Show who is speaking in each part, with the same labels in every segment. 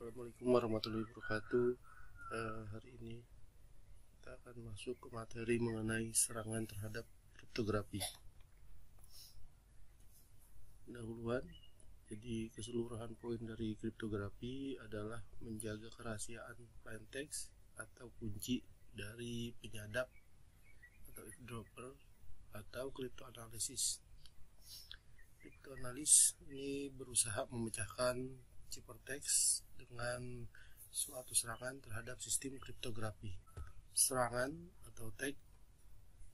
Speaker 1: Assalamualaikum warahmatullahi wabarakatuh. Hari ini kita akan masuk ke materi mengenai serangan terhadap kriptografi. Pendahuluan. Jadi keseluruhan poin dari kriptografi adalah menjaga kerahasiaan plain text atau kunci dari penyadap atau eavesdropper atau kriptoanalisis. Kriptoanalis ini berusaha memecahkan ciphertext dengan suatu serangan terhadap sistem kriptografi. Serangan atau attack,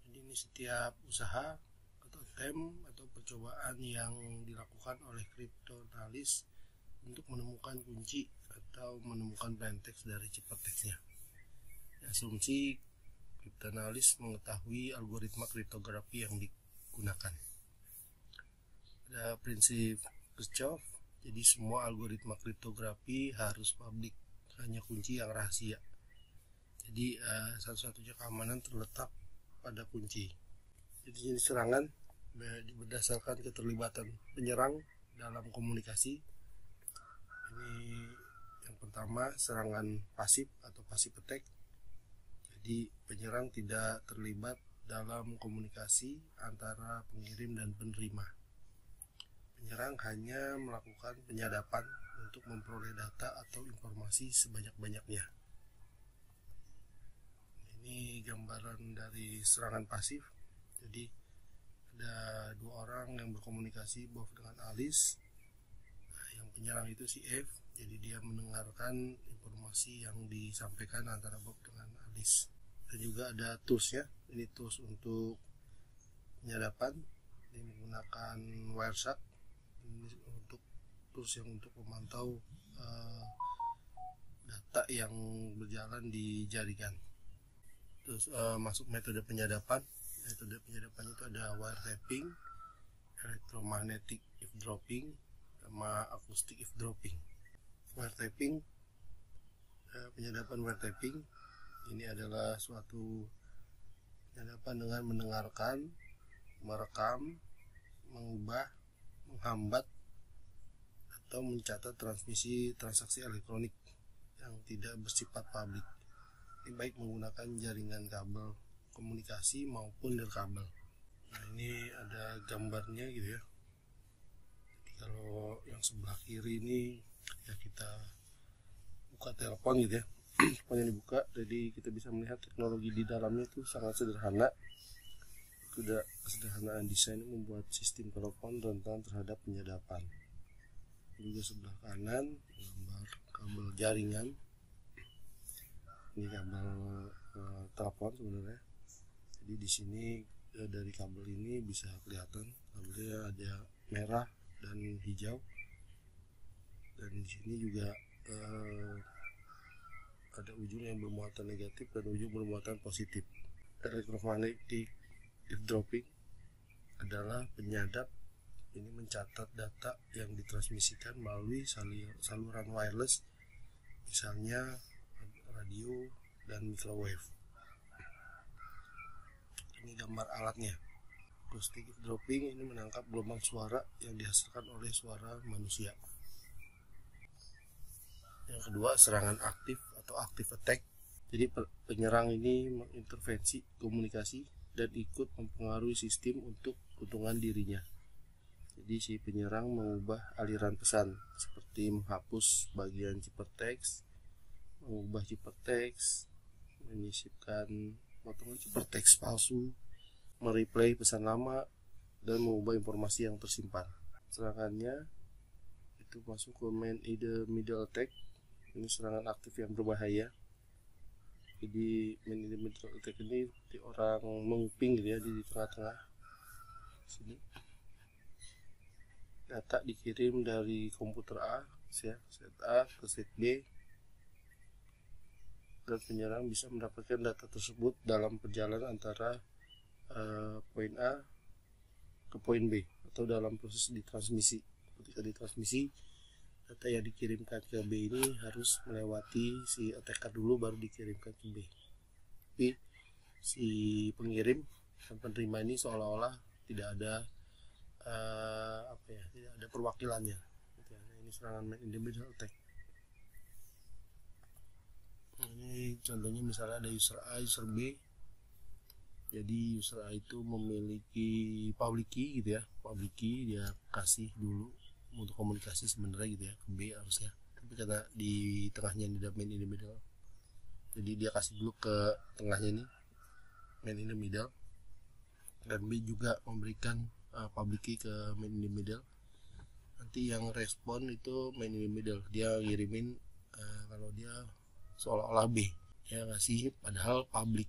Speaker 1: jadi ini setiap usaha atau attempt atau percobaan yang dilakukan oleh kriptoanalis untuk menemukan kunci atau menemukan plain text dari ciphertextnya. Asumsi kriptoanalis mengetahui algoritma kriptografi yang digunakan. Ada prinsip Kirchhoff. Jadi semua algoritma kriptografi harus publik, hanya kunci yang rahasia. Jadi satu-satunya keamanan terletak pada kunci. Jadi jenis serangan berdasarkan keterlibatan penyerang dalam komunikasi. Ini yang pertama, serangan pasif atau passive attack. Jadi penyerang tidak terlibat dalam komunikasi antara pengirim dan penerima. Penyerang hanya melakukan penyadapan untuk memperoleh data atau informasi sebanyak-banyaknya. Ini gambaran dari serangan pasif. Jadi ada dua orang yang berkomunikasi Bob dengan Alice. Yang penyerang itu si F. Jadi dia mendengarkan informasi yang disampaikan antara Bob dengan Alice. Dan juga ada toolsnya. Ini tools untuk penyadapan. Ini menggunakan Wireshark. Ini untuk tools yang untuk memantau data yang berjalan di jaringan. Terus masuk metode penyadapan. Metode penyadapan itu ada wiretapping, electromagnetic eavesdropping, sama acoustic eavesdropping. Wiretapping, penyadapan wiretapping ini adalah suatu penyadapan dengan mendengarkan, merekam, mengubah, menghambat atau mencatat transmisi transaksi elektronik yang tidak bersifat publik. Ini baik menggunakan jaringan kabel komunikasi maupun nirkabel. Nah, ini ada gambarnya gitu ya. Jadi kalau yang sebelah kiri ini ya kita buka telepon gitu ya. Teleponnya dibuka, jadi kita bisa melihat teknologi di dalamnya itu sangat sederhana. Kesederhanaan desain membuat sistem telepon rentan terhadap penyadapan. Juga sebelah kanan gambar kabel jaringan. Ini kabel telepon sebenarnya. Jadi di sini dari kabel ini bisa kelihatan kabelnya ada merah dan hijau. Dan di sini juga ada ujung yang bermuatan negatif dan ujung bermuatan positif. Electromagnetic eavesdropping adalah penyadap ini mencatat data yang ditransmisikan melalui saluran wireless, misalnya radio dan microwave. Ini gambar alatnya. Acoustic eavesdropping ini menangkap gelombang suara yang dihasilkan oleh suara manusia. Yang kedua, serangan aktif atau active attack. Jadi penyerang ini mengintervensi komunikasi dan ikut mempengaruhi sistem untuk keuntungan dirinya. Jadi si penyerang mengubah aliran pesan seperti menghapus bagian ciphertext, mengubah ciphertext, menyisipkan potongan ciphertext palsu, mereplay pesan lama, dan mengubah informasi yang tersimpan. Serangannya itu masuk ke man in the middle attack. Ini serangan aktif yang berbahaya. Jadi man in the middle attack ini di orang menguping gitu ya, di tengah-tengah sini. Data dikirim dari komputer A, set A ke set B, dan penyerang bisa mendapatkan data tersebut dalam perjalanan antara poin A ke poin B atau dalam proses ditransmisi. Ketika ditransmisi, data yang dikirimkan ke B ini harus melewati si attacker dulu baru dikirimkan ke B. Tapi si pengirim dan penerima ini seolah-olah tidak ada tidak ada perwakilannya. Ini serangan man in the middle attack. Ini contohnya misalnya ada user A, user B. Jadi user A itu memiliki public key gitu ya, public key dia kasih dulu untuk komunikasi sebenarnya gitu ya ke B harusnya, tapi karena di tengahnya ini ada main in the middle, jadi dia kasih dulu ke tengahnya ini main in the middle, dan B juga memberikan public key ke main in the middle. Nanti yang respon itu main in the middle, dia ngirimin kalau dia seolah-olah B, dia ngasih padahal public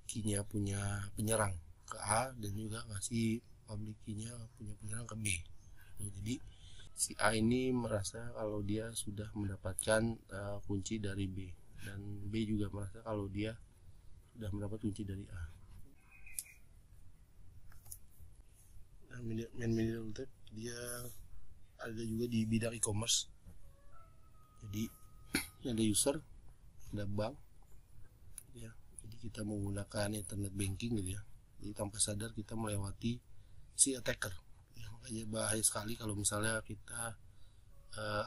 Speaker 1: key-nya punya penyerang ke A dan juga ngasih public key-nya punya penyerang ke B. Jadi si A ini merasa kalau dia sudah mendapatkan kunci dari B, dan B juga merasa kalau dia sudah mendapat kunci dari A. Nah, main middle tag dia ada juga di bidang e-commerce. Jadi ada user, ada bank ya, jadi kita menggunakan internet banking gitu ya, jadi tanpa sadar kita melewati si attacker ya. Makanya bahaya sekali kalau misalnya kita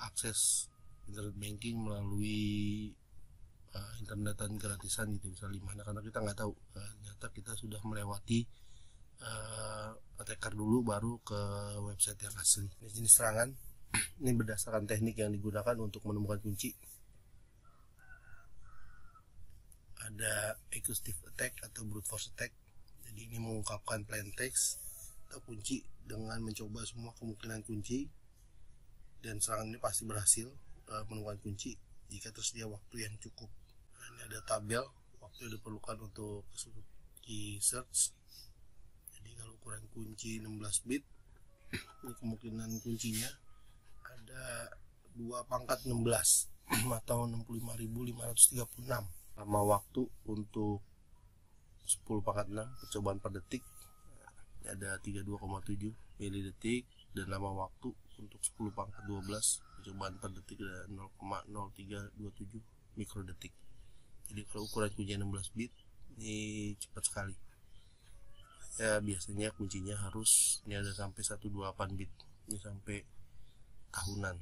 Speaker 1: akses internet banking melalui internetan gratisan gitu misalnya di mana, karena kita nggak tahu ternyata kita sudah melewati attacker dulu baru ke website yang asli. Ini jenis serangan ini berdasarkan teknik yang digunakan untuk menemukan kunci. Ada acoustic attack atau brute force attack. Jadi ini mengungkapkan plain text atau kunci dengan mencoba semua kemungkinan kunci, dan serangan ini pasti berhasil menemukan kunci jika tersedia waktu yang cukup. Nah, ini ada tabel waktu yang diperlukan untuk key search. Jadi kalau ukuran kunci 16 bit, ini kemungkinan kuncinya ada 2 pangkat 16 atau 65.536. Lama waktu untuk 10 pangkat 6 percobaan per detik ada 32,7 milidetik, dan lama waktu untuk 10 pangkat 12 percobaan per detik ada 0,0327 mikrodetik. Jadi kalau ukuran kuncinya 16 bit ini cepat sekali ya. Biasanya kuncinya harus ini ada sampai 128 bit, ini sampai tahunan.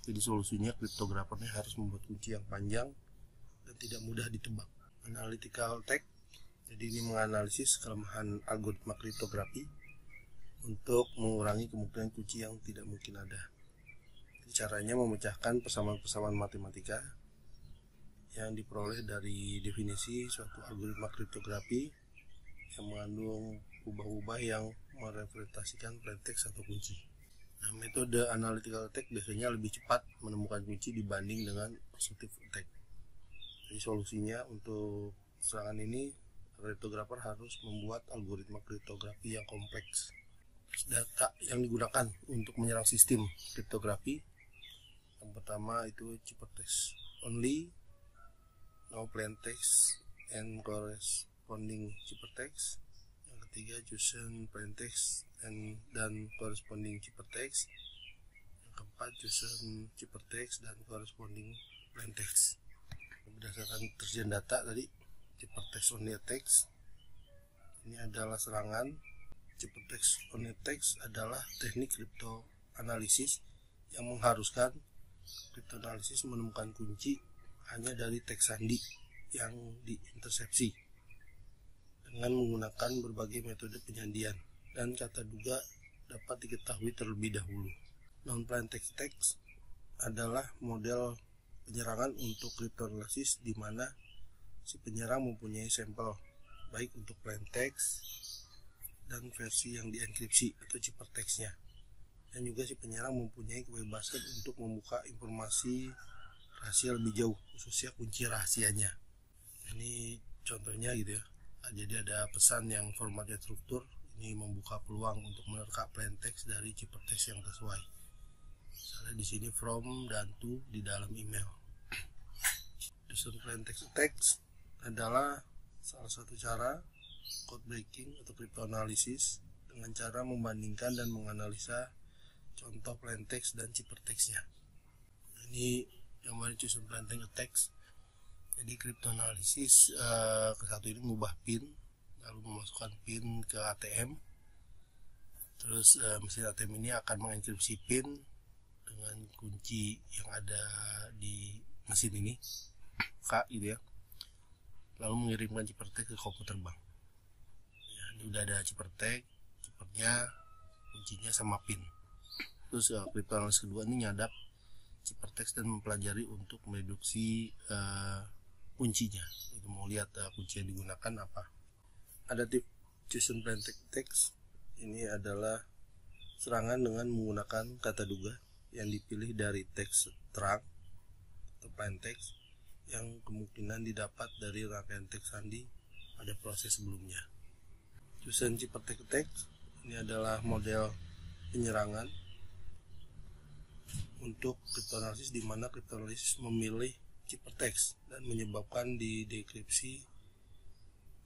Speaker 1: Jadi solusinya kriptografernya harus membuat kunci yang panjang dan tidak mudah ditebak. Analytical attack, jadi ini menganalisis kelemahan algoritma kriptografi untuk mengurangi kemungkinan kunci yang tidak mungkin ada. Jadi caranya memecahkan persamaan-persamaan matematika yang diperoleh dari definisi suatu algoritma kriptografi yang mengandung ubah-ubah yang merepresentasikan plain text atau kunci. Nah, metode analytical attack biasanya lebih cepat menemukan kunci dibanding dengan positive attack. Jadi solusinya untuk serangan ini, kriptografer harus membuat algoritma kriptografi yang kompleks. Data yang digunakan untuk menyerang sistem kriptografi, yang pertama itu ciphertext only, no plain text and corresponding ciphertext. Yang ketiga JSON plain text dan corresponding ciphertext. Yang keempat JSON ciphertext dan corresponding plain text. Berdasarkan tersedia data tadi, ciphertext only text ini adalah serangan. Ciphertext only text adalah teknik kriptoanalisis yang mengharuskan kriptoanalisis menemukan kunci hanya dari teks sandi yang diintersepsi dengan menggunakan berbagai metode penyandian, dan kata duga dapat diketahui terlebih dahulu. Non-plain text adalah model penyerangan untuk kriptoanalisis di mana si penyerang mempunyai sampel baik untuk plain text dan versi yang dienkripsi atau ciphertextnya, dan juga si penyerang mempunyai kebebasan untuk membuka informasi rahasia lebih jauh, khususnya kunci rahasianya. Ini contohnya gitu ya. Jadi ada pesan yang formatnya struktur, ini membuka peluang untuk menerka plain text dari ciphertext yang sesuai. Misalnya di sini from dan to di dalam email. JSON plain text adalah salah satu cara code breaking atau cryptanalysis dengan cara membandingkan dan menganalisa contoh plain text dan ciphertextnya. Ini yang mana JSON plain text. Jadi cryptanalysis satu ini mengubah pin, lalu memasukkan pin ke ATM. Terus mesin ATM ini akan mengenkripsi pin dengan kunci yang ada di mesin ini. K gitu ya, lalu mengirimkan ciphertext ke komputer bank. Ya, ini udah ada ciphertext, chippernya, kuncinya sama pin. Terus cryptanalysis kedua ini nyadap ciphertext dan mempelajari untuk mereduksi kuncinya. Itu mau lihat kunci yang digunakan apa. Adaptive Fusion Plain Text ini adalah serangan dengan menggunakan kata duga yang dipilih dari teks terang atau plain text yang kemungkinan didapat dari rangkaian teks sandi pada proses sebelumnya. Fusion Ciphertext Text ini adalah model penyerangan untuk cryptanalysis, di mana cryptanalysis memilih ciphertext dan menyebabkan didekripsi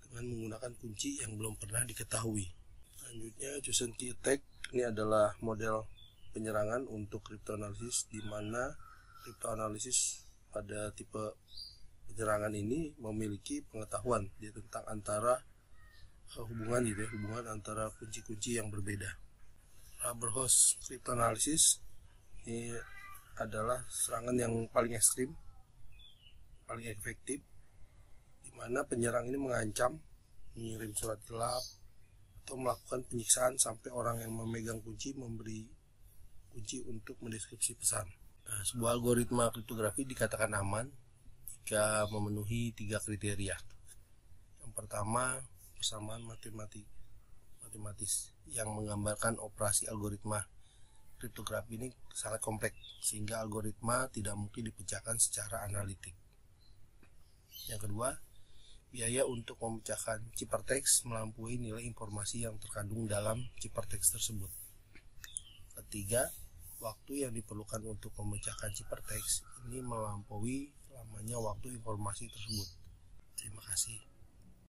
Speaker 1: dengan menggunakan kunci yang belum pernah diketahui. Selanjutnya, Fusion Key Attack ini adalah model penyerangan untuk cryptanalysis, di mana cryptanalysis pada tipe penyerangan ini memiliki pengetahuan tentang antara hubungan antara kunci-kunci yang berbeda. Rubber-hose cryptanalysis ini adalah serangan yang paling ekstrim, paling efektif, di mana penyerang ini mengancam mengirim surat gelap atau melakukan penyiksaan sampai orang yang memegang kunci memberi kunci untuk mendeskripsi pesan. Nah, sebuah algoritma kriptografi dikatakan aman jika memenuhi 3 kriteria. Yang pertama, persamaan matematis yang menggambarkan operasi algoritma kriptografi ini sangat kompleks sehingga algoritma tidak mungkin dipecahkan secara analitik. Yang kedua, biaya untuk memecahkan ciphertext melampaui nilai informasi yang terkandung dalam ciphertext tersebut. Ketiga, waktu yang diperlukan untuk memecahkan ciphertext ini melampaui lamanya waktu informasi tersebut. Terima kasih.